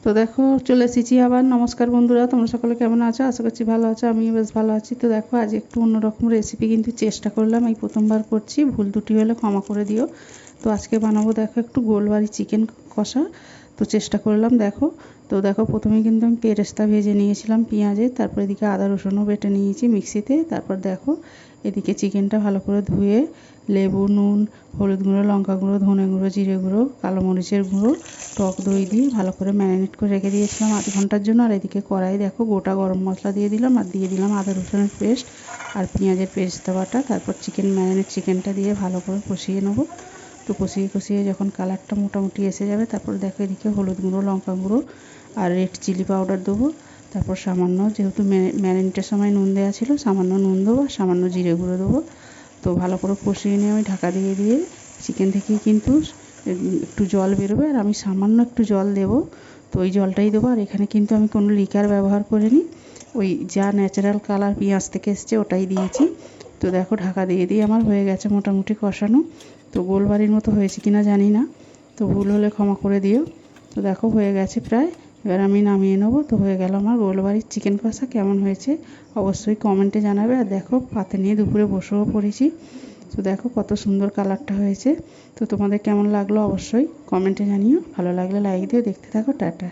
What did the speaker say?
তো দেখো চলে এসেছি আবার। নমস্কার বন্ধুরা, তোমরা সকলে কেমন আছো? আশা করছি ভালো আছো, আমিও বেশ ভালো আছি। তো দেখো আজ একটু অন্যরকম রেসিপি কিন্তু চেষ্টা করলাম, এই প্রথমবার করছি, ভুল ত্রুটি হলে ক্ষমা করে দিও। তো আজকে বানাবো দেখো একটু গোলবাড়ি চিকেন কষা। তো চেষ্টা করলাম দেখো। তো দেখো প্রথমে কিন্তু আমি পেরেস্তা ভেজে নিয়েছিলাম পেঁয়াজে, তারপর এদিকে আদা রসুনও বেটে নিয়েছি মিক্সিতে। তারপর দেখো এদিকে চিকেনটা ভালো করে ধুয়ে লেবু, নুন, হলুদ গুঁড়ো, লঙ্কা গুঁড়ো, ধনে গুঁড়ো, জিরে গুঁড়ো, কালো মরিচের গুঁড়ো, টক দই দিয়ে ভালো করে ম্যারিনেট করে রেখে দিয়েছিলাম আধ ঘন্টার জন্য। আর এদিকে কড়াই দেখো গোটা গরম মশলা দিয়ে দিলাম, আর দিয়ে দিলাম আদা রসুনের পেস্ট আর পেঁয়াজের পেস্ট বাটা। তারপর চিকেনটা দিয়ে ভালো করে কষিয়ে নেবো। তো কষিয়ে যখন কালারটা মোটামুটি এসে যাবে, তারপর দেখো এদিকে হলুদ গুঁড়ো, লঙ্কা গুঁড়ো আর রেড চিলি পাউডার দেবো। তারপর সামান্য, যেহেতু ম্যারিনেটের সময় নুন দেওয়া ছিল, সামান্য নুন দেবো আর সামান্য জিরে গুঁড়ো দেবো। তো ভালো করে কষিয়ে নিয়ে আমি ঢাকা দিয়ে চিকেন থেকে কিন্তু একটু জল বেরোবে, আর আমি সামান্য একটু জল দেবো। তো ওই জলটাই দেবো। আর এখানে কিন্তু আমি কোনো লিকার ব্যবহার করিনি, ওই যা ন্যাচারাল কালার পেঁয়াজ থেকে এসছে ওটাই দিয়েছি। তো দেখো ঢাকা দিয়ে আমার হয়ে গেছে মোটামুটি কষানো। তো গোলবাড়ির মতো হয়েছে কিনা জানি না, তো ভুল হলে ক্ষমা করে দিও। তো দেখো হয়ে গেছে প্রায়, এবার আমি নামিয়ে নেবো। তো হয়ে গেল আমার গোলবাড়ির চিকেন কষা। কেমন হয়েছে অবশ্যই কমেন্টে জানাবে। আর দেখো পাতে নিয়ে দুপুরে বসেও পড়েছি। তো দেখো কত সুন্দর কালারটা হয়েছে। তো তোমাদের কেমন লাগলো অবশ্যই কমেন্টে জানিও। ভালো লাগলে লাইক দিও। দেখতে থাকো, টাটা।